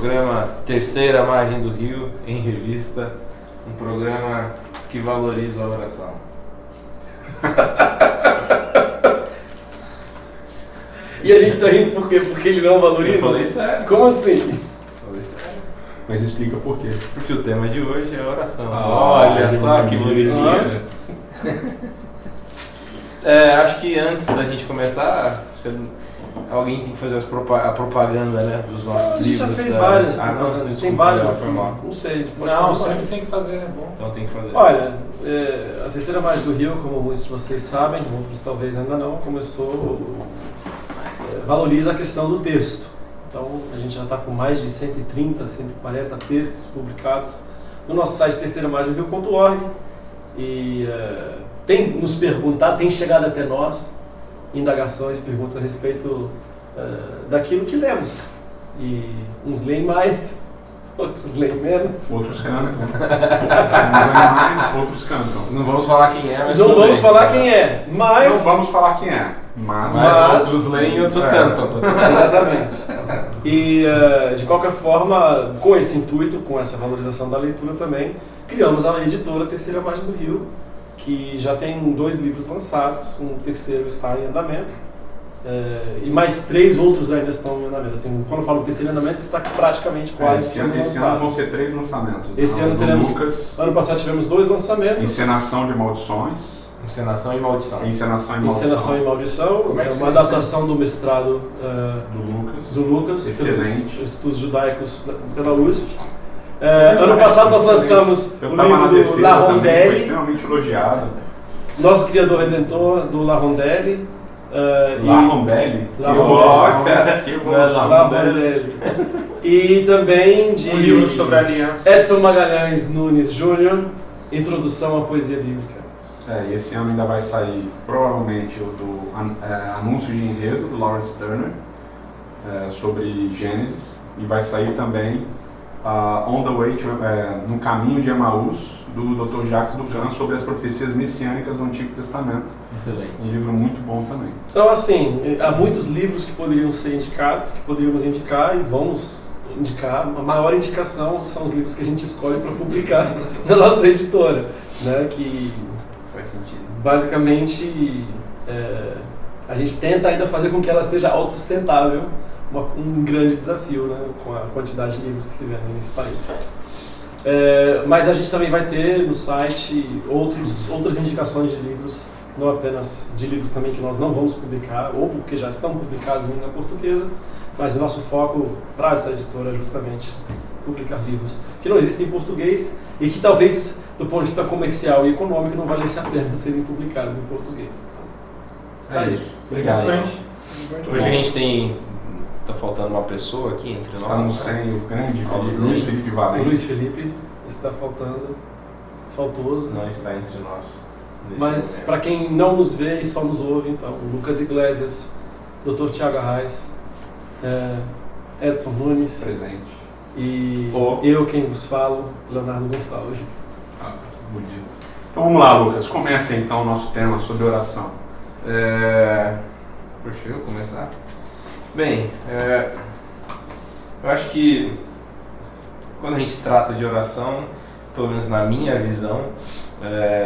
programa Terceira Margem do Rio, em revista, um programa que valoriza a oração. E a gente tá rindo por quê? Porque ele não valoriza? Eu falei sério. Como assim? Falei sério. Mas explica por quê. Porque o tema de hoje é oração. Olha só que bonitinho. Acho que antes da gente começar, alguém tem que fazer a propaganda, né, dos nossos livros. A gente já fez várias. Tem várias. Não sei. Não, sempre tem que fazer, é bom. Então tem que fazer. Olha, a Terceira Margem do Rio, como muitos de vocês sabem, outros talvez ainda não, valoriza a questão do texto. Então a gente já está com mais de 130, 140 textos publicados no nosso site terceiramargemdorio.org e tem chegado até nós indagações, perguntas a respeito daquilo que lemos. E uns leem mais, outros leem menos. Outros cantam. Uns leem mais, outros cantam. Não vamos falar quem é, mas não vamos falar quem é, mas... Não vamos falar quem é, mas outros leem e outros cantam. Exatamente. E, de qualquer forma, com esse intuito, com essa valorização da leitura também, criamos a editora Terceira Margem do Rio, que já tem 2 livros lançados, um terceiro está em andamento, e mais 3 outros ainda estão em andamento. Assim, quando eu falo terceiro em andamento, está praticamente quase sendo lançado. Esse ano vão ser 3 lançamentos. Esse ano teremos... Ano passado tivemos 2 lançamentos. Encenação de Maldições. Encenação e Maldição. Encenação e Maldição. Como é que uma adaptação do mestrado do Lucas, excelente. Pelos Estudos Judaicos pela USP. Ano passado nós lançamos o livro do La Rondelli. Foi extremamente elogiado. Nosso Criador Redentor, do La Rondelli. La Rondelli? Que evolução. La Rondelli. E também de... Um livro sobre a aliança. Edson Magalhães Nunes Júnior, Introdução à Poesia Bíblica. E esse ano ainda vai sair, provavelmente, o do Anúncio de Enredo, do Lawrence Turner, sobre Gênesis. E vai sair também On the Way No Caminho de Emaús, do Dr. Jacques Ducan, sobre as profecias messiânicas do Antigo Testamento. Excelente. Um livro muito bom também. Então, assim, há muitos livros que poderiam ser indicados, que poderíamos indicar e vamos indicar. A maior indicação são os livros que a gente escolhe para publicar na nossa editora, né? Que faz sentido. Basicamente, a gente tenta ainda fazer com que ela seja autossustentável, um grande desafio, né? Com a quantidade de livros que se vendem nesse país. Mas a gente também vai ter no site outras indicações de livros, não apenas de livros também que nós não vamos publicar, ou porque já estão publicados em língua portuguesa, mas o nosso foco para essa editora é justamente publicar livros que não existem em português e que talvez, do ponto de vista comercial e econômico, não valesse a pena serem publicados em português. Então, isso. Obrigado. Hoje a gente tá faltando uma pessoa aqui entre nós. Estamos sem o grande Luiz Felipe Valente. O Luiz Felipe está faltoso. Não está entre nós. Mas para quem não nos vê e só nos ouve, então, o Lucas Iglesias, Dr. Tiago Arraes, Edson Nunes. Presente. E eu quem vos falo, Leonardo Gonçalves. Bonito. Então vamos lá, Lucas. Comece então o nosso tema sobre oração. Puxa, eu começar? Bem, eu acho que quando a gente trata de oração, pelo menos na minha visão,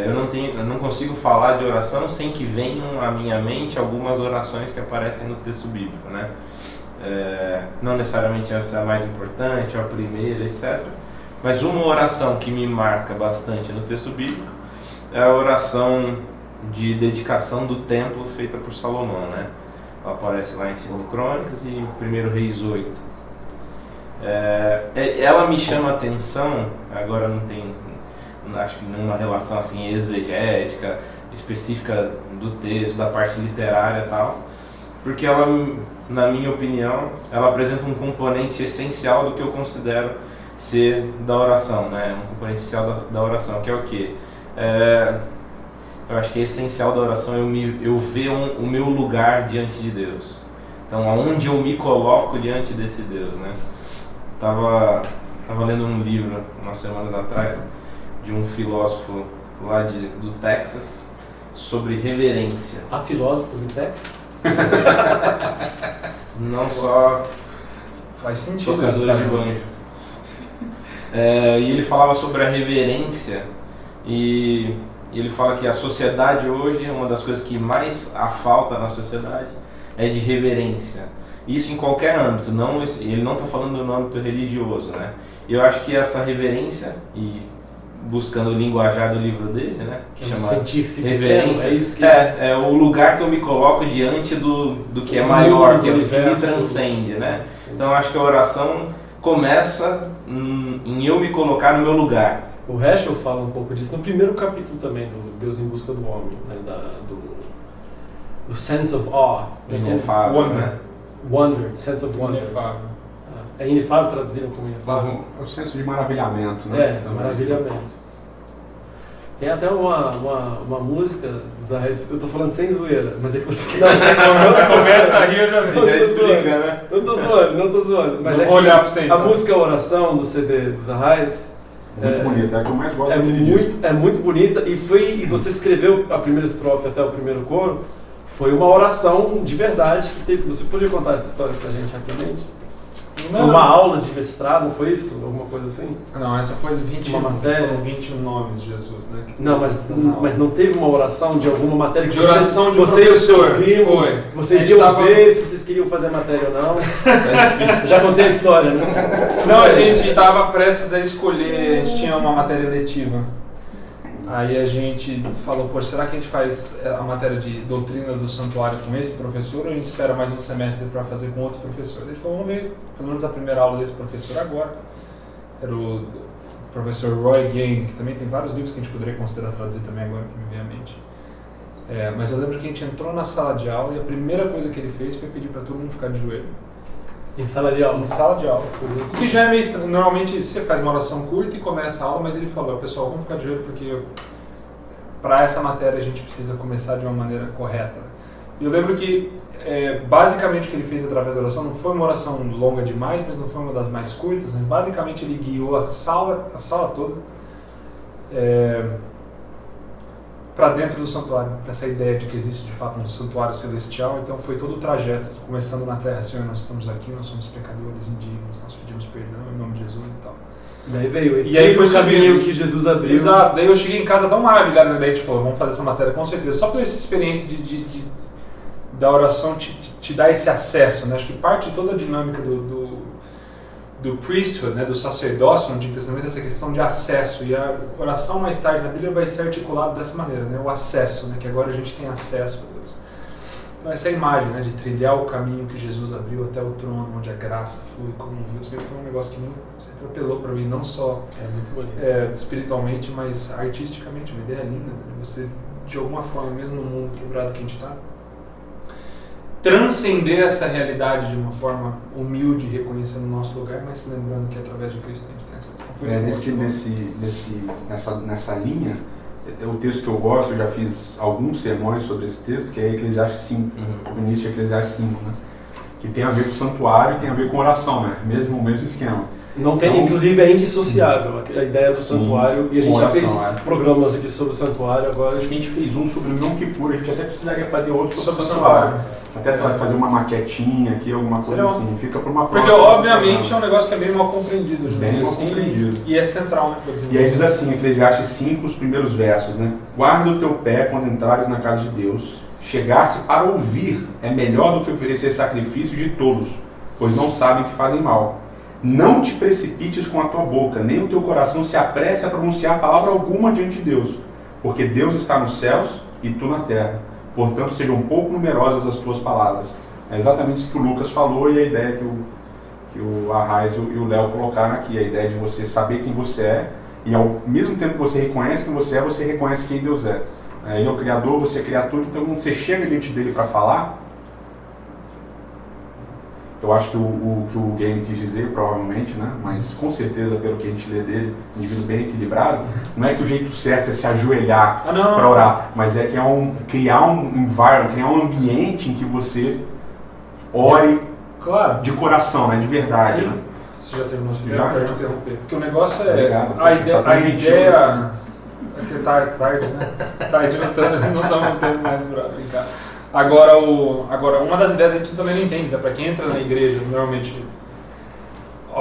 eu não consigo falar de oração sem que venham à minha mente algumas orações que aparecem no texto bíblico, né? Não necessariamente essa é a mais importante, ou a primeira, etc. Mas uma oração que me marca bastante no texto bíblico é a oração de dedicação do templo feita por Salomão, né? Ela aparece lá em 2 Crônicas e em 1 Reis 8. Ela me chama a atenção, agora não tem, acho que nenhuma relação assim exegética, específica do texto, da parte literária e tal, porque ela, na minha opinião, ela apresenta um componente essencial do que eu considero ser da oração, né? Um componente essencial da oração, que é o quê? Eu acho que é essencial da oração eu ver o meu lugar diante de Deus. Então, aonde eu me coloco diante desse Deus, né? Tava lendo um livro umas semanas atrás de um filósofo lá do Texas sobre reverência. Há filósofos em Texas? Não só Faz sentido. tocadores de banjo. E ele falava sobre a reverência e ele fala que a sociedade hoje, uma das coisas que mais há falta na sociedade é de reverência. Isso em qualquer âmbito, ele não está falando no âmbito religioso, né? Eu acho que essa reverência, e buscando o linguajar do livro dele, né? Que chama sentir-se reverência, pequeno, é isso que... é o lugar que eu me coloco diante do que é maior, que me transcende, né? Então eu acho que a oração começa em eu me colocar no meu lugar. O Heschel fala um pouco disso no primeiro capítulo também, do Deus em Busca do Homem, né? do sense of awe. Inefável, Wonder. né? Wonder, sense of wonder. Inefável. É inefável traduzido como inefável? É o senso de maravilhamento, né? Maravilhamento. Tem até uma música dos Arraiz, eu tô falando sem zoeira, mas é que você... Não, você começa a rir, eu já vi. Já explica, né? Não tô zoando. Mas vou olhar pra você, então. A música Oração do CD dos Arraiz... Muito bonita, é a que eu mais gosto daquele disco. É muito bonita, e você escreveu a primeira estrofe até o primeiro coro, foi uma oração de verdade que teve. Você podia contar essa história pra gente rapidamente? Foi uma aula de mestrado, não foi isso? Alguma coisa assim? Não, essa foi 21, uma matéria. Foram 21 nomes de Jesus, né? Não, mas não teve uma oração de alguma matéria que de oração de você e o seu professor. primo, Foi. vocês iam ver se vocês queriam fazer a matéria ou não. Já contei a história, né? Não, a gente estava prestes a escolher, a gente tinha uma matéria letiva. Aí a gente falou, poxa, será que a gente faz a matéria de doutrina do santuário com esse professor ou a gente espera mais um semestre para fazer com outro professor? Ele falou, vamos ver, pelo menos a primeira aula desse professor agora. Era o professor Roy Gain, que também tem vários livros que a gente poderia considerar traduzir também agora, que me vem à mente. Mas eu lembro que a gente entrou na sala de aula e a primeira coisa que ele fez foi pedir para todo mundo ficar de joelho. Em sala de aula? Em sala de aula. O que já é meio estranho. Normalmente você faz uma oração curta e começa a aula, mas ele falou, pessoal, vamos ficar de joelho porque para essa matéria a gente precisa começar de uma maneira correta. E eu lembro que basicamente o que ele fez através da oração não foi uma oração longa demais, mas não foi uma das mais curtas, mas basicamente ele guiou a sala toda para dentro do santuário, para essa ideia de que existe de fato um santuário celestial. Então foi todo o trajeto, começando na terra, Senhor, nós estamos aqui, nós somos pecadores, indignos, nós pedimos perdão em nome de Jesus e tal. Daí veio, e aí foi o caminho que Jesus abriu. Exato, daí eu cheguei em casa tão maravilhado, né? Daí a gente falou, vamos fazer essa matéria com certeza, só por essa experiência da oração te dar esse acesso, né? Acho que parte de toda a dinâmica do priesthood, né, do sacerdócio no Antigo Testamento, essa questão de acesso, e a oração mais tarde na Bíblia vai ser articulada dessa maneira, né, o acesso, né, que agora a gente tem acesso a Deus. Então essa imagem, né, de trilhar o caminho que Jesus abriu até o trono, onde a graça flui como um rio, sempre foi um negócio que sempre apelou para mim, não só espiritualmente, mas artisticamente, uma ideia linda, né, você, de alguma forma, mesmo no mundo quebrado que a gente está, transcender essa realidade de uma forma humilde, reconhecendo o nosso lugar, mas se lembrando que através de Cristo a gente tem acesso. Nessa linha, o texto que eu gosto, eu já fiz alguns sermões sobre esse texto, que é Eclesiastes 5, o início de Eclesiastes 5, né? Que tem a ver com o santuário e tem a ver com oração, né? O mesmo esquema. Não tem, então, inclusive é indissociável a ideia do santuário, e a gente já fez programas aqui sobre o santuário agora. Acho que a gente fez um sobre o Yom Kippur, a gente até precisaria fazer outro sobre o santuário. Até fazer uma maquetinha aqui, alguma coisa assim, fica para uma prova. Porque obviamente é um negócio que é bem mal compreendido. Bem mal compreendido. E é central, né? E aí diz assim, Eclesiastes 5, os primeiros versos, né? Guarda o teu pé quando entrares na casa de Deus, chegar-se para ouvir é melhor do que oferecer sacrifício de tolos, pois não sabem que fazem mal. Não te precipites com a tua boca, nem o teu coração se apresse a pronunciar palavra alguma diante de Deus, porque Deus está nos céus e tu na terra. Portanto, sejam pouco numerosas as tuas palavras. É exatamente isso que o Lucas falou e a ideia que o Arraiz e o Léo colocaram aqui, a ideia de você saber quem você é e ao mesmo tempo que você reconhece quem você reconhece quem Deus é. Ele é o Criador, você é criatura, então quando você chega diante dele para falar, eu acho que o que o Game quis dizer, provavelmente, né? Mas com certeza, pelo que a gente lê dele, um indivíduo bem equilibrado, não é que o jeito certo é se ajoelhar para orar, mas é que criar um environment, criar um ambiente em que você ore de coração, né? De verdade. Né? Você já terminou? Já quero te interromper. Porque o negócio é... Obrigado, a ideia... É que tá tarde, né? Tarde não estamos tendo mais pra brincar. Agora, uma das ideias a gente também não entende, né? Para quem entra na igreja, normalmente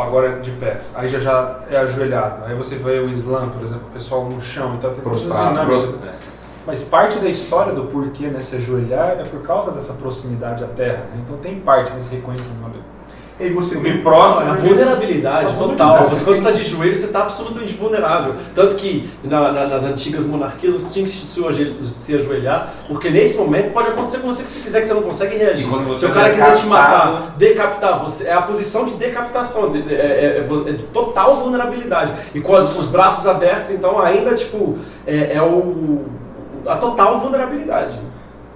agora de pé, aí já é ajoelhado, aí você vê o Islã, por exemplo, o pessoal no chão, então tem prostrado. Mas parte da história do porquê, né, se ajoelhar é por causa dessa proximidade à terra, né? Então tem parte desse reconhecimento. E você bem próximo, A vulnerabilidade total. Quando você está de joelho, você está absolutamente vulnerável. Tanto que nas antigas monarquias você tinha que se ajoelhar, porque nesse momento pode acontecer com você que se quiser que você não consegue reagir. Se o cara quiser te matar, decapitar você, é a posição de decapitação, é total vulnerabilidade. E com os braços abertos, então ainda tipo a total vulnerabilidade.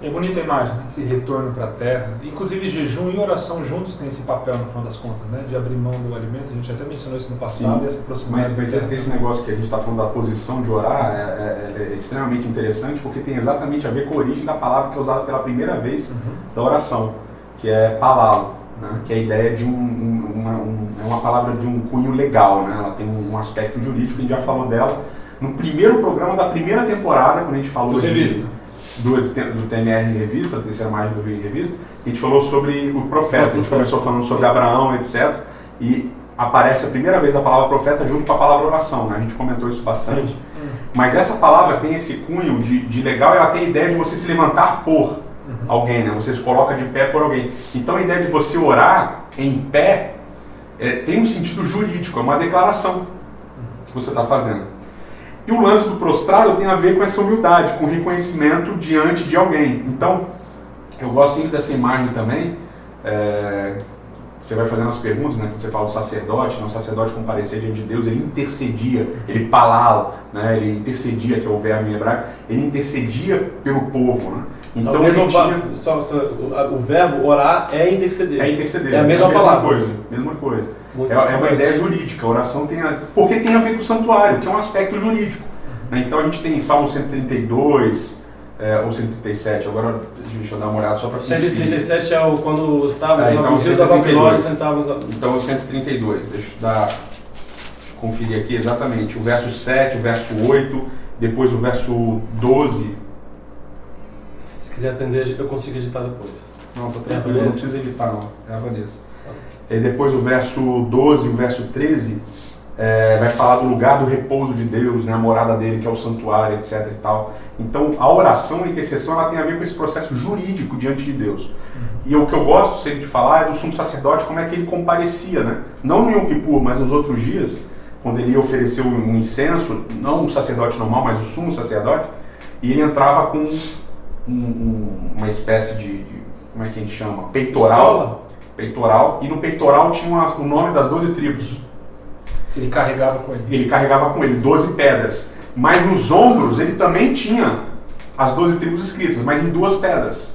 É bonita a imagem, né? Esse retorno para a terra. Inclusive, jejum e oração juntos têm esse papel, no final das contas, né? De abrir mão do alimento. A gente até mencionou isso no passado. Sim, e essa proximidade. Mas esse negócio que a gente está falando da posição de orar é extremamente interessante, porque tem exatamente a ver com a origem da palavra que é usada pela primeira vez da oração, que é palalo, né? Que é a ideia de uma palavra de um cunho legal, né? Ela tem um aspecto jurídico, a gente já falou dela no primeiro programa da primeira temporada, quando a gente falou do revista. Do TMR Revista, a terceira margem do Rio Revista, a gente falou sobre o profeta, a gente começou falando sobre Abraão, etc. E aparece a primeira vez a palavra profeta junto com a palavra oração, né? A gente comentou isso bastante. Mas essa palavra tem esse cunho de legal, ela tem a ideia de você se levantar por alguém, né? Você se coloca de pé por alguém. Então a ideia de você orar em pé tem um sentido jurídico, é uma declaração que você está fazendo. E o lance do prostrado tem a ver com essa humildade, com o reconhecimento diante de alguém. Então, eu gosto sempre dessa imagem também. Você vai fazendo as perguntas, né? Quando você fala do sacerdote, né? O sacerdote comparecer diante de Deus, ele intercedia, ele palala, né? Ele intercedia, que é o verbo em hebraico, ele intercedia pelo povo, né? Então, o verbo orar é interceder. É interceder. É a mesma palavra. Mesma coisa. É uma ideia jurídica. A oração porque tem a ver com o santuário, que é um aspecto jurídico. Né? Então a gente tem Salmo 132 ou 137. Agora deixa eu dar uma olhada só para 137 é quando estava então, os dias da Babilônia sentavam. Então o 132. Deixa eu conferir aqui exatamente. O verso 7, o verso 8, depois o verso 12. Se quiser atender, eu consigo editar depois. Não, tô tranquilo, não precisa editar não. É a Vanessa. Depois o verso 12 e o verso 13 vai falar do lugar do repouso de Deus, né, a morada dele, que é o santuário, etc. e tal. Então a oração, a intercessão, ela tem a ver com esse processo jurídico diante de Deus. E o que eu gosto sempre de falar é do sumo sacerdote, como é que ele comparecia, né? Não no Yom Kippur, mas nos outros dias, quando ele ia oferecer um incenso, não o sacerdote normal, mas o sumo sacerdote, e ele entrava com uma espécie de como é que a gente chama? Peitoral, e no peitoral tinha o nome das 12 tribos. Ele carregava com ele 12 pedras. Mas nos ombros ele também tinha as 12 tribos escritas, mas em 2 pedras.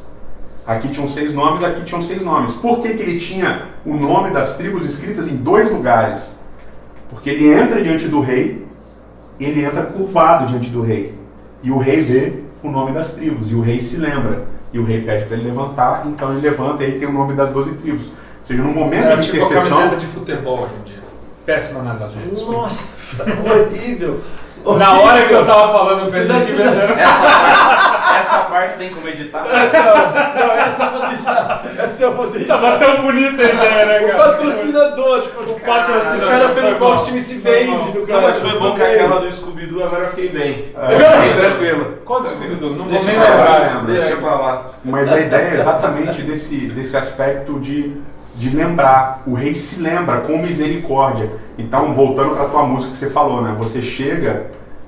Aqui tinham 6 nomes, aqui tinham 6 nomes. Por que ele tinha o nome das tribos escritas em 2 lugares? Porque ele entra diante do rei, ele entra curvado diante do rei. E o rei vê o nome das tribos, e o rei se lembra. E o rei pede para ele levantar, então ele levanta e aí tem o nome das 12 tribos. Ou seja, no momento de tipo intercessão... a camiseta de futebol hoje em dia. Péssima analogia. Nossa, horrível. Na hora que eu tava falando, eu pensei que... Essa parte tem como editar? Não, essa eu vou deixar. Tava tão bonita a ideia, né, cara? O patrocinador, tipo, o cara pelo qual o time se vende no Não, mas foi bom que aquela do Scooby-Doo agora eu fiquei bem. Fiquei tranquilo. Qual do Scooby-Doo? Não vou Deixa nem pra lá, lembrar. deixa pra lá. Mas a ideia é exatamente desse aspecto de lembrar. O rei se lembra com misericórdia. Então, voltando para a tua música que você falou, né? Você chega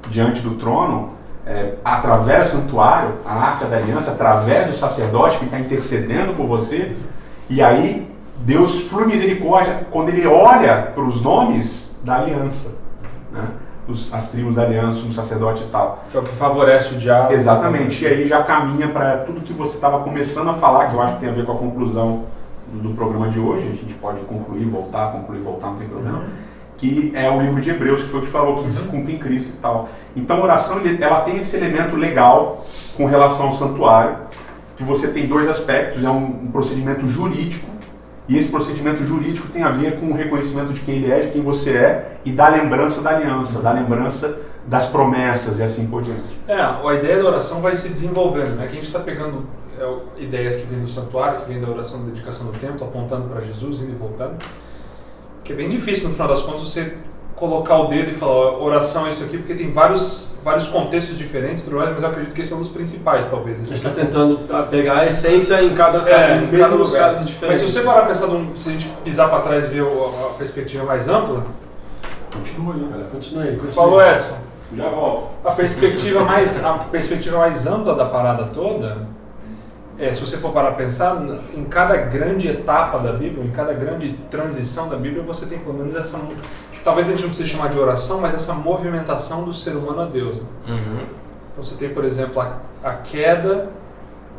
diante do trono, através do santuário, a Arca da Aliança, através do sacerdote que está intercedendo por você, e aí Deus flui misericórdia quando ele olha para os nomes da aliança, né? As tribos da aliança, o sacerdote e tal. Que é o que favorece o diálogo. Exatamente, e aí já caminha para tudo que você estava começando a falar, que eu acho que tem a ver com a conclusão do programa de hoje. A gente pode concluir, voltar, não tem problema. Que é o livro de Hebreus, que foi o que falou que se cumpre em Cristo e tal. Então a oração, ela tem esse elemento legal com relação ao santuário, que você tem 2 aspectos, é um procedimento jurídico, e esse procedimento jurídico tem a ver com o reconhecimento de quem ele é, de quem você é, e da lembrança da aliança, da lembrança das promessas e assim por diante. A ideia da oração vai se desenvolvendo, né? Que a gente está pegando ideias que vêm do santuário, que vêm da oração da dedicação do templo, apontando para Jesus, indo e voltando. que é bem difícil no final das contas você colocar o dedo e falar, ó, oração é isso aqui, porque tem vários contextos diferentes, mas eu acredito que esse é um dos principais, talvez. A gente está tentando pegar a essência em cada mesmo nos casos diferentes. Mas se você parar a pensar, se a gente pisar para trás e ver a perspectiva mais ampla... Continua aí, galera. Continue. Falou, Edson. Já volto. A perspectiva mais ampla da parada toda, se você for parar a pensar, em cada grande etapa da Bíblia, em cada grande transição da Bíblia, você tem pelo menos essa... Talvez a gente não precise chamar de oração, mas essa movimentação do ser humano a Deus. Uhum. Então você tem, por exemplo, a queda,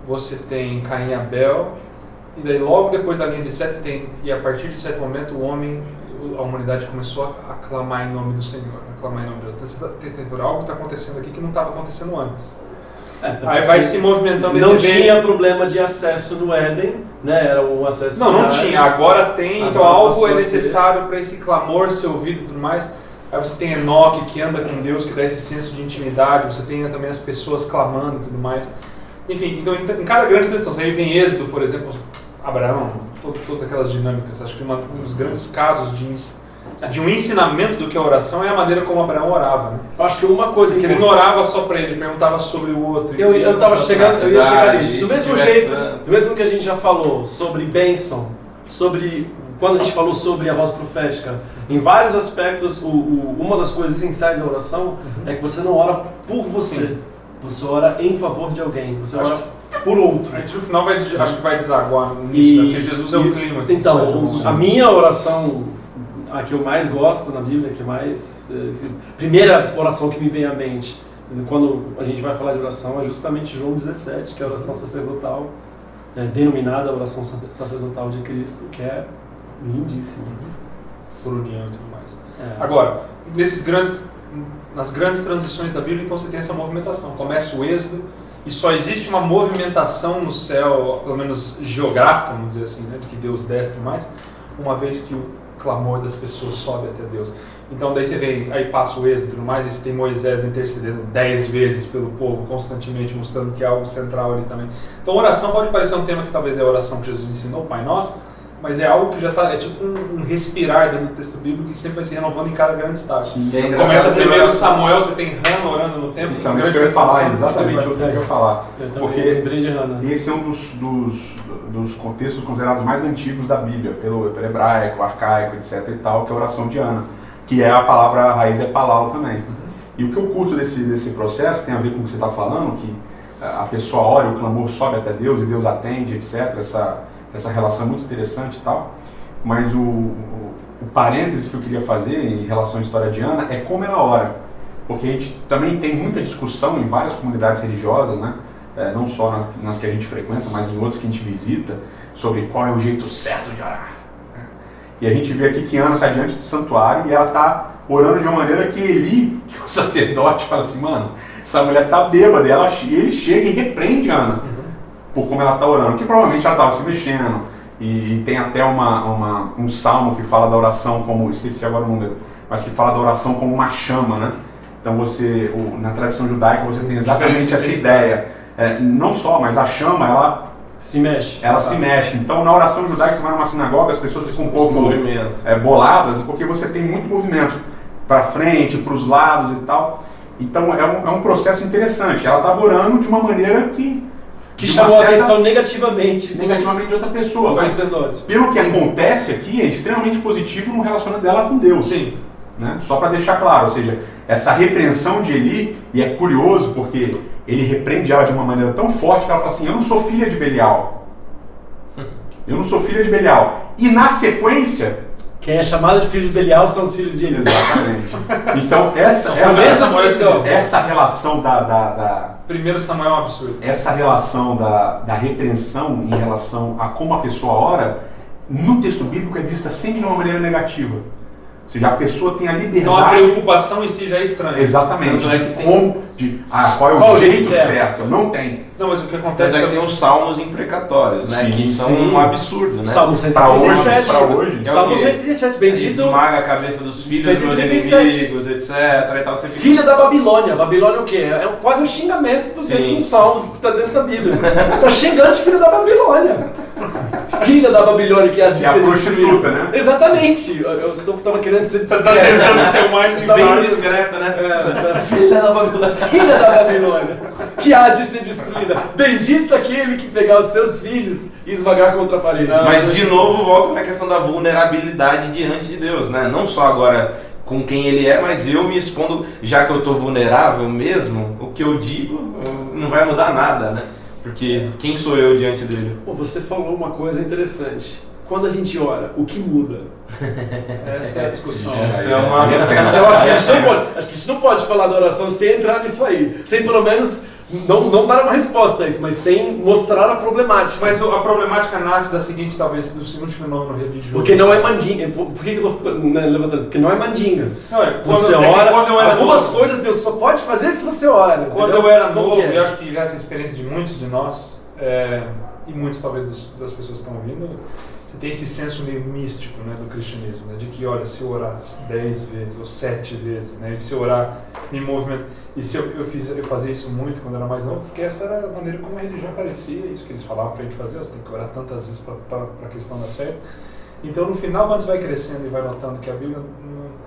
você tem Caim e Abel, e daí logo depois da linha de Sete, e a partir de certo momento a humanidade começou a clamar em nome do Senhor, a clamar em nome de Deus. Então, algo está acontecendo aqui que não estava acontecendo antes. Aí vai se movimentando esse Não tinha problema de acesso no Éden, né? Era um acesso não tinha, agora tem, então algo é necessário para esse clamor ser ouvido e tudo mais. Aí você tem Enoque que anda com Deus, que dá esse senso de intimidade, você tem também as pessoas clamando e tudo mais. Enfim, então em cada grande tradição, aí vem Êxodo, por exemplo, Abraão, todas aquelas dinâmicas. Acho que um dos grandes casos de um ensinamento do que é oração é a maneira como Abraão orava. Né? Eu acho que uma coisa que ele não orava só para ele perguntava sobre o outro. Eu ia chegar nisso. Do mesmo jeito, do mesmo que a gente já falou sobre bênção, sobre quando a gente falou sobre a voz profética, em vários aspectos, uma das coisas essenciais da oração é que você não ora por você, você ora em favor de alguém, você ora por outro. A gente no final acho que vai desaguar nisso, né? Porque Jesus é o clima. Então, a minha oração, a que eu mais gosto na Bíblia, primeira oração que me vem à mente, quando a gente vai falar de oração, é justamente João 17, que é a oração sacerdotal, denominada oração sacerdotal de Cristo, que é lindíssima. Por união e tudo mais. Agora, nas grandes transições da Bíblia, então você tem essa movimentação. Começa o Êxodo, e só existe uma movimentação no céu, pelo menos geográfica, vamos dizer assim, né, de que Deus desce mais, uma vez que o clamor das pessoas sobe até Deus. Então daí você vem, aí passa o Êxodo e tudo mais, e você tem Moisés intercedendo 10 vezes pelo povo, constantemente mostrando que é algo central ali também. Então oração pode parecer um tema que talvez é a oração que Jesus ensinou, o Pai Nosso, mas é algo que já está, é tipo um respirar dentro do texto bíblico que sempre vai se renovando em cada grande estágio. Começa primeiro Samuel, você tem Hannah orando no templo. Então, isso que eu ia falar, exatamente o que eu ia falar. Porque esse é um dos contextos considerados mais antigos da Bíblia, pelo hebraico, arcaico, etc. e tal, que é a oração de Ana, que é a palavra raiz é palal também. E o que eu curto desse processo tem a ver com o que você está falando, que a pessoa ora, o clamor sobe até Deus e Deus atende, etc. Essa relação é muito interessante e tal, mas o parêntese que eu queria fazer em relação à história de Ana é como ela ora, porque a gente também tem muita discussão em várias comunidades religiosas, né? Não só nas que a gente frequenta, mas em outras que a gente visita, sobre qual é o jeito certo de orar. E a gente vê aqui que Ana está diante do santuário e ela está orando de uma maneira que Eli, que é o sacerdote, fala assim, mano, essa mulher está bêbada, e ele chega e repreende Ana. Por como ela está orando, que provavelmente ela estava se mexendo, e tem até um salmo que fala da oração como, esqueci agora o número, mas que fala da oração como uma chama, né? Então na tradição judaica você tem exatamente essa ideia, não só, mas a chama, ela se mexe. Se mexe. Então na oração judaica, você vai numa sinagoga, as pessoas ficam um pouco boladas, porque você tem muito movimento para frente, para os lados e tal. Então é um processo interessante. Ela estava orando de uma maneira que chamou a atenção negativamente de outra pessoa. Mas, pelo que acontece aqui, é extremamente positivo no relacionamento dela com Deus. Sim. Né? Só para deixar claro, ou seja, essa repreensão de Eli, e é curioso porque ele repreende ela de uma maneira tão forte que ela fala assim, eu não sou filha de Belial. Eu não sou filha de Belial. E na sequência... Quem é chamado de filho de Belial são os filhos de Eli. Exatamente. Então essa relação Primeiro Samuel é um absurdo. Essa relação da repreensão em relação a como a pessoa ora, no texto bíblico é vista sempre de uma maneira negativa. Ou seja, a pessoa tem a liberdade... Então a preocupação em si já é estranha. Exatamente. Qual é o jeito certo? Não tem. Não, mas o que acontece é que tem os salmos imprecatórios, né? Sim, que são um absurdo, né? Salmo 137. Para hoje. Salmo 137, bendito. Esmaga a cabeça dos filhos dos meus inimigos, etc. E tal. Você fica... Filha da Babilônia. Babilônia é o quê? É quase um xingamento dentro de um salmo que está dentro da Bíblia. Está xingando de filho da Babilônia. Filha da Babilônia que has de É a ser prostituta, destruída. né? Exatamente. Eu tava querendo ser Você tá tentando ser o mais Bem embaixo. discreta, né? Filha da Babilônia, que hás de ser destruída. Bendito aquele que pegar os seus filhos e esmagar contra a parede. Mas de novo volta na questão da vulnerabilidade diante de Deus, né? Não só agora com quem ele é, mas eu me expondo, já que eu estou vulnerável mesmo, o que eu digo não vai mudar nada, né? Porque quem sou eu diante dele? Pô, você falou uma coisa interessante. Quando a gente ora, o que muda? Essa é a discussão. Essa é uma... Eu acho que a gente não pode falar da oração sem entrar nisso aí. Sem pelo menos não dar uma resposta a isso, mas sem mostrar a problemática. Mas a problemática nasce da seguinte, talvez, do segundo fenômeno religioso. Porque não é mandinga. Por que eu tô levantando? Porque não é mandinga. Não, Você ora, quando eu era algumas novo, coisas Deus só pode fazer se você ora. Quando entendeu? eu era Como novo, que é? e acho que essa experiência de muitos de nós, e muitos talvez das pessoas que estão ouvindo, você tem esse senso meio místico, né, do cristianismo, né, de que, olha, se eu orar 10 vezes ou 7 vezes, né, e se eu orar, me movimento. E se eu fazia isso muito quando eu era mais novo, porque essa era a maneira como a religião aparecia, isso que eles falavam pra gente fazer, você tem que orar tantas vezes para a questão dar certo. Então, no final, quando você vai crescendo e vai notando que a Bíblia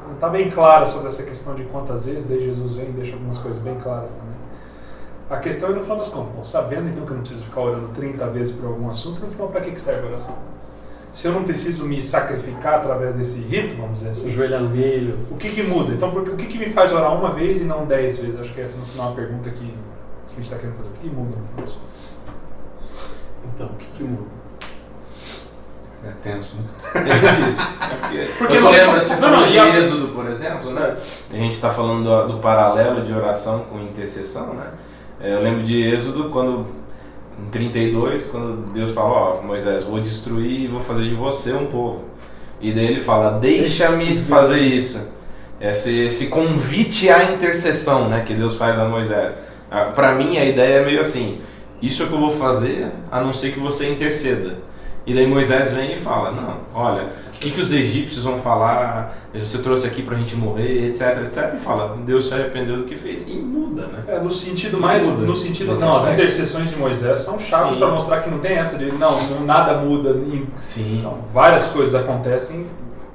não está bem clara sobre essa questão de quantas vezes, daí Jesus vem e deixa algumas coisas bem claras também. A questão é, no final das contas, bom, sabendo então que eu não preciso ficar orando 30 vezes por algum assunto, no final, para que serve a oração? Se eu não preciso me sacrificar através desse rito, vamos dizer assim, Ajoelhar no milho. o que muda? Então, o que me faz orar uma vez e não 10 vezes? Acho que essa no final é uma pergunta que a gente está querendo fazer. O que muda no final das contas? Então, o que muda? É tenso, né? É difícil. Porque eu não tem- lembro, você não, falou não, de e a- Êxodo, por exemplo, né? A gente está falando do paralelo de oração com intercessão, né? Eu lembro de Êxodo, em 32, quando Deus fala, ó, Moisés, vou destruir e vou fazer de você um povo. E daí ele fala, deixa-me fazer isso. Esse convite à intercessão, né, que Deus faz a Moisés. Para mim a ideia é meio assim, isso é o que eu vou fazer, a não ser que você interceda. E daí Moisés vem e fala, não, olha, o que os egípcios vão falar, você trouxe aqui pra gente morrer, etc, etc. E fala, Deus se arrependeu do que fez. E muda, né? No sentido mais, Muda. no sentido, Nesse não, as aspecto. intercessões de Moisés são chaves Sim. para mostrar que não tem essa de, não nada muda, Sim. não, várias coisas acontecem.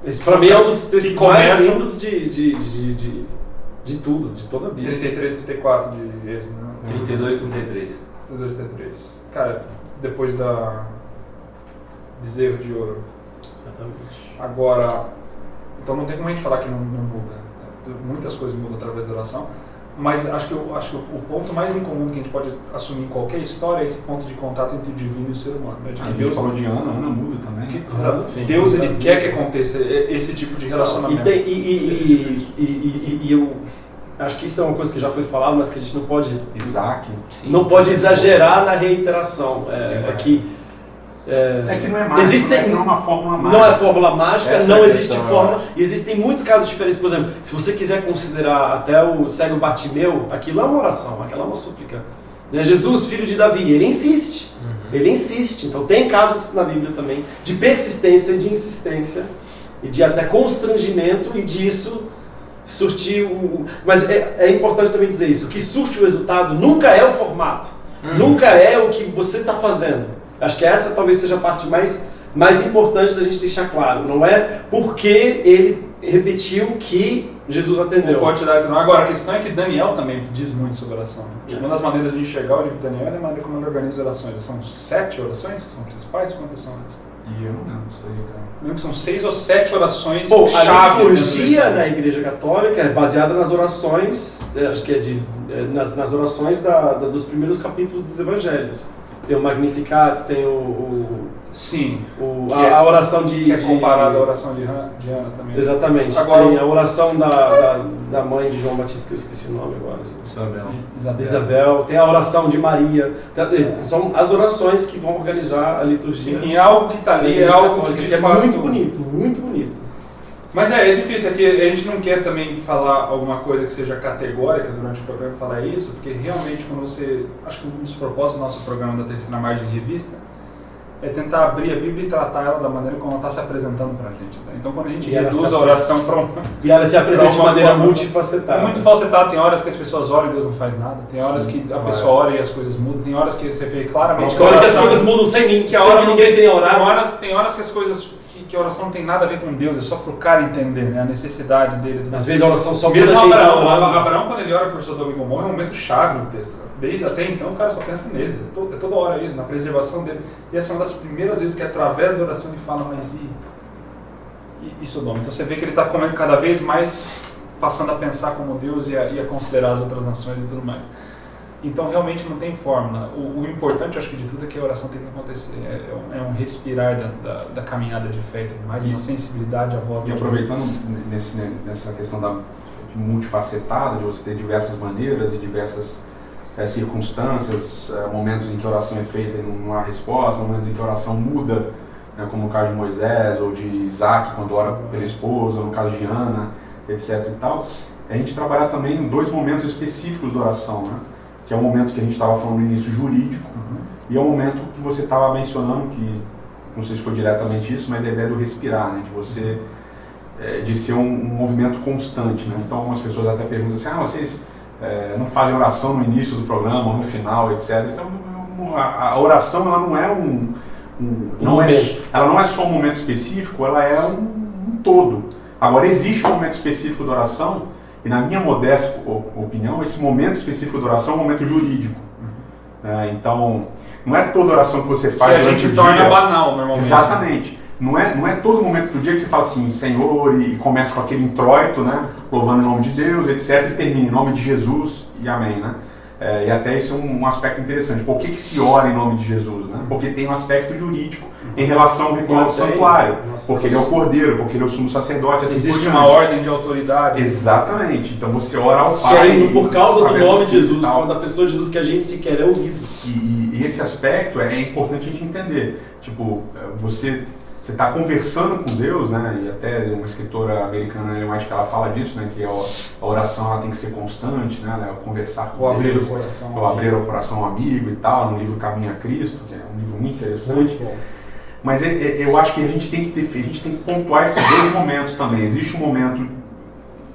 Esse pra mim é um dos Que textos mais começam- lindos de tudo, de toda a Bíblia. 33, 34 de Êxodo, né? 32, 33. 32, 33. Cara, depois da bezerro de ouro. Exatamente. Agora, então não tem como a gente falar que não muda. Muitas coisas mudam através da oração, mas acho que o ponto mais incomum que a gente pode assumir em qualquer história é esse ponto de contato entre o divino e o ser humano. Né? De que Deus falou de Ana muda também. que- né? exato. Sim. Deus ele quer que aconteça esse tipo de relacionamento. E eu acho que isso é uma coisa que já foi falado, mas que a gente não pode Isaac. Sim. não pode exagerar na reiteração. É que É que não é mágico, existem- é que não é uma fórmula mágica. não é fórmula mágica, Essa não é a existe questão, eu fórmula. acho. E existem muitos casos diferentes. Por exemplo, se você quiser considerar até o cego Bartimeu, aquilo é uma oração, aquilo é uma súplica. Né? Jesus, filho de Davi, ele insiste. Ele insiste. Então tem casos na Bíblia também de persistência e de insistência e de até constrangimento e disso surtir o... Mas é importante também dizer isso, o que surte o resultado nunca é o formato, nunca é o que você está fazendo. Acho que essa talvez seja a parte mais importante da gente deixar claro. Não é porque ele repetiu que Jesus atendeu. Pode te dar atenção. Agora, a questão é que Daniel também diz muito sobre oração. Uma das maneiras de enxergar o livro de Daniel é a maneira como ele organiza orações. São 7 orações que são principais? Quantas são essas? E eu não lembro isso aí, cara. Eu lembro que são 6 ou 7 orações Bom, a chaves. liturgia dentro do na Igreja Católica é baseada nas orações, acho que nas orações dos primeiros capítulos dos Evangelhos. Tem o Magnificat, tem Sim. a oração de... Que é comparada à oração de Ana também. Exatamente. Agora, tem a oração da mãe de João Batista, que eu esqueci o nome agora. Gente. Isabel. Tem a oração de Maria. São as orações que vão organizar a liturgia. Enfim, é algo que está da ali, é Igreja algo Católica, que que é fato- muito bonito, muito bonito. Mas é difícil, é que a gente não quer também falar alguma coisa que seja categórica durante o programa, falar isso, porque realmente quando você... Acho que um dos propósitos do nosso programa da Terceira Margem Revista é tentar abrir a Bíblia e tratar ela da maneira como ela está se apresentando para a gente. Né? Então, quando a gente E ela reduz se a oração para uma... E ela se apresenta de maneira forma- multifacetada. É muito falsetado, tem horas que as pessoas oram e Deus não faz nada, tem horas que a pessoa ora e as coisas mudam, tem horas que você vê claramente Tem hora que as coisas mudam sem mim, que a hora que ninguém tem orado. Tem horas que as coisas, que a oração não tem nada a ver com Deus, é só pro cara entender, né, a necessidade dele. Às vezes a oração só muda Mesmo quem tá Abraão, orando. Abraão, quando ele ora por Sodoma e Gomorra, é um momento chave no texto. Desde até então, o cara só pensa nele, é toda hora ele, na preservação dele. E essa é uma das primeiras vezes que através da oração ele fala, mas e Sodoma? Então você vê que ele está cada vez mais passando a pensar como Deus e a considerar as outras nações e tudo mais. Então realmente não tem fórmula. O importante, acho que de tudo, é que a oração tem que acontecer. É um respirar da caminhada de fé e tudo mais, uma sensibilidade à voz de Deus. E aproveitando nessa questão de multifacetada, de você ter diversas maneiras e diversas circunstâncias, momentos em que a oração é feita e não há resposta, momentos em que a oração muda, né, como no caso de Moisés ou de Isaac, quando ora pela esposa, no caso de Ana, etc. e tal, a gente trabalhar também em 2 momentos específicos da oração, né? Que é o momento que a gente estava falando no início jurídico, e é o momento que você estava mencionando, que não sei se foi diretamente isso, mas a ideia do respirar, né? De você, de ser um movimento constante, né? Então algumas pessoas até perguntam assim, vocês não fazem oração no início do programa, ou no final, etc. Então a oração, ela não é ela não é só um momento específico, ela é um todo. Agora existe um momento específico da oração, e na minha modesta opinião, esse momento específico da oração é um momento jurídico. Então, não é toda oração que você faz que a durante gente o torna dia. banal, normalmente. Exatamente. Não é todo momento do dia que você fala assim, Senhor, e começa com aquele introito, né? Louvando o nome de Deus, etc. E termina em nome de Jesus e amém, né? E até isso é um aspecto interessante. Por que se ora em nome de Jesus, né? Porque tem um aspecto jurídico em relação ao ritual do santuário. Porque ele é o cordeiro, porque ele é o sumo sacerdote, assim Existe por uma diante. ordem de autoridade. Exatamente. Então você ora ao Que Pai. é por causa do através nome de Filho e Jesus, por tal. causa da pessoa de Jesus, que a gente sequer é ouvido. E esse aspecto é importante a gente entender. Tipo, você está conversando com Deus, né? E até uma escritora americana, Ellen White, que ela fala disso, né? Que a oração ela tem que ser constante, né? Conversar com Ou Deus. abrir o coração. Ou abrir o coração ao amigo e tal, no livro Caminho a Cristo, que é um livro muito interessante. Muito bom. Mas eu acho que a gente tem que pontuar esses 2 momentos também. Existe um momento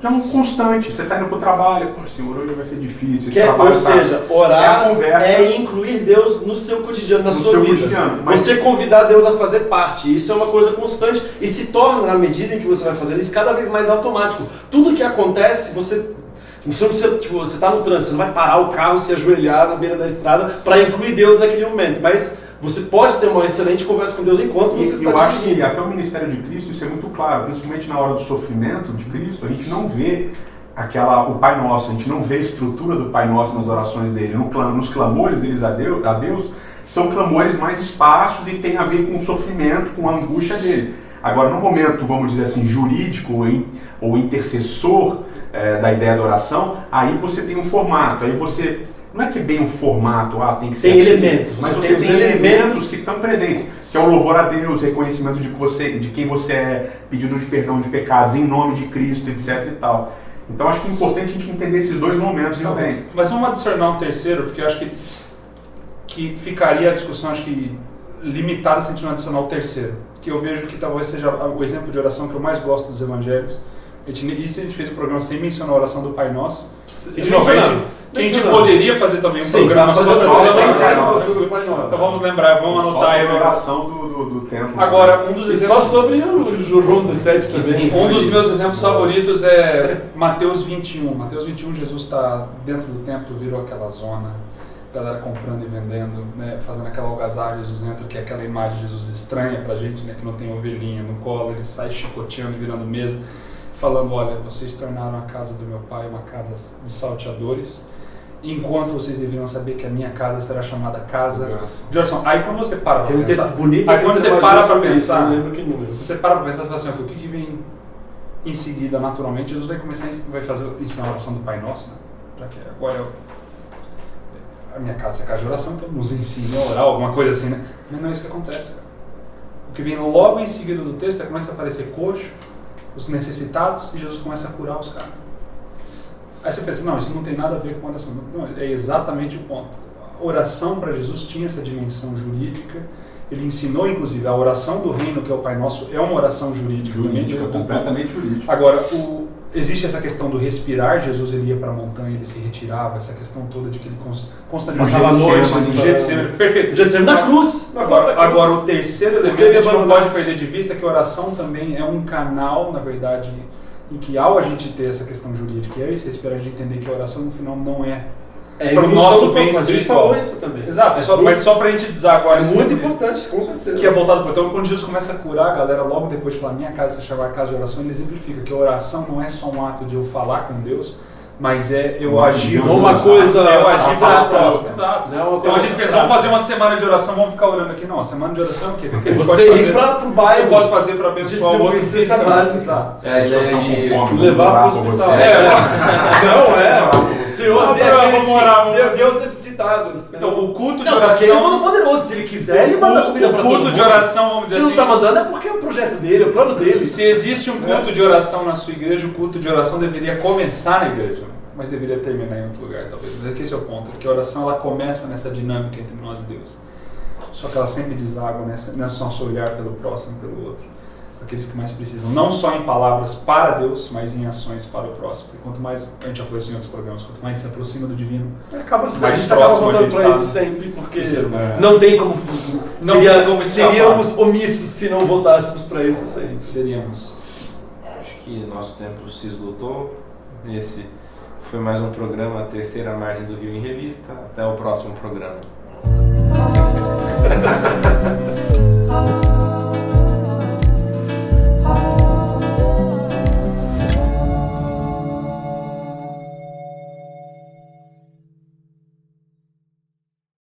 que é um constante. Você está indo para o trabalho, Senhor, hoje vai ser difícil. Ou seja, orar conversa, é incluir Deus no seu cotidiano, na sua seu vida. cotidiano. Mas Você convidar Deus a fazer parte. Isso é uma coisa constante e se torna, na medida em que você vai fazendo isso, cada vez mais automático. Tudo que acontece, você não precisa, você está no trânsito, você não vai parar o carro, se ajoelhar na beira da estrada para incluir Deus naquele momento. Mas você pode ter uma excelente conversa com Deus enquanto você está eu acho que dirigindo. até o ministério de Cristo isso é muito claro, principalmente na hora do sofrimento de Cristo, a gente não vê o Pai Nosso, a gente não vê a estrutura do Pai Nosso nas orações dele, nos clamores deles a Deus, são clamores mais esparsos e tem a ver com o sofrimento, com a angústia dele. Agora, no momento, vamos dizer assim, jurídico ou intercessor da ideia da oração, aí você tem um formato, aí você... Não é que é bem um formato, tem que ser tem assim, elementos, mas você você tem tem os elementos que estão presentes, que é o louvor a Deus, reconhecimento de quem você é, pedido de perdão de pecados, em nome de Cristo, etc e tal. Então acho que é importante a gente entender esses 2 momentos também. Mas vamos adicionar um terceiro, porque eu acho que ficaria a discussão, acho que limitada se a gente não adicionar o terceiro, que eu vejo que talvez seja o exemplo de oração que eu mais gosto dos evangelhos. Isso a gente fez o programa sem mencionar a oração do Pai Nosso. E de novo, a gente poderia fazer também um programa só sobre o Pai Nosso. Então vamos lembrar, vamos anotar aí. A oração do templo. Agora, um dos E exemplos... só sobre o João 17 também. Um dos meus exemplos favoritos é Mateus 21. Mateus 21, Jesus está dentro do templo, virou aquela zona, galera comprando e vendendo, né, fazendo aquela algazarra, Jesus entra, que é aquela imagem de Jesus estranha pra gente, né, que não tem ovelhinha no colo, ele sai chicoteando e virando mesa, falando, olha, vocês tornaram a casa do meu pai uma casa de salteadores, enquanto vocês deveriam saber que a minha casa será chamada casa de oração. Aí quando você para pra pensar, bonito, aí quando você para pra pensar, eu lembro que não. você para pra pensar, você fala assim, o que vem em seguida, naturalmente, Jesus vai começar a ensinar a oração do Pai Nosso, né? Já que agora a minha casa é casa de oração, então nos ensina a orar, alguma coisa assim, né? Mas não é isso que acontece, cara. O que vem logo em seguida do texto é que começa a aparecer coxo, os necessitados, e Jesus começa a curar os caras. Aí você pensa, não, isso não tem nada a ver com oração. Não, é exatamente o ponto. A oração para Jesus tinha essa dimensão jurídica ele ensinou, inclusive, a oração do reino, que é o Pai Nosso, é uma oração jurídica. Completamente jurídica. Agora, existe essa questão do respirar. Jesus ele ia para a montanha, ele se retirava, essa questão toda de que ele constantemente passava a noite no Getsemane. Perfeito. Getsemane da cruz. Agora, o terceiro elemento, a gente não pode perder de vista que a oração também é um canal, na verdade, em que ao a gente ter essa questão jurídica e esse respirar, a gente entender que a oração no final não é para o nosso bem espiritual. Isso também. Exato, mas só para a gente dizer agora... É muito importante, com certeza. Que é voltado para... Então, quando Jesus começa a curar a galera, logo depois de falar minha casa se chamar casa de oração, ele exemplifica que a oração não é só um ato de eu falar com Deus, mas é eu agir... Não uma coisa... Eu agir para o próximo. Exato. Então a gente pensa, vamos fazer uma semana de oração, vamos ficar orando aqui. Não, a semana de oração é o quê? Porque você ir para o bairro... Eu posso fazer para abençoar o outro. Cesta básica. Exato. É a ideia de levar para o hospital. Não, é. Senhor, Deus necessitados. Então, o culto de Ele é oração... todo poderoso. Se ele quiser, ele manda comida para todo mundo. O culto de oração, vamos dizer assim... Se não está mandando, é porque é o projeto dele, é o plano dele. Se existe um culto de oração na sua igreja, o culto de oração deveria começar na igreja, mas deveria terminar em outro lugar, talvez. Mas esse é o ponto, porque a oração ela começa nessa dinâmica entre nós e Deus. Só que ela sempre deságua nesse nosso olhar pelo próximo e pelo outro. Aqueles que mais precisam, não só em palavras para Deus, mas em ações para o próximo. E quanto mais, a gente já falou isso em outros programas, quanto mais se aproxima do divino, a gente mais acaba próximo a voltando gente para está isso sempre, porque do não tem como... Seríamos escapar. omissos se não voltássemos para isso sempre. Seríamos. Acho que nosso tempo se esgotou. Esse foi mais um programa, a terceira margem do Rio em Revista. Até o próximo programa.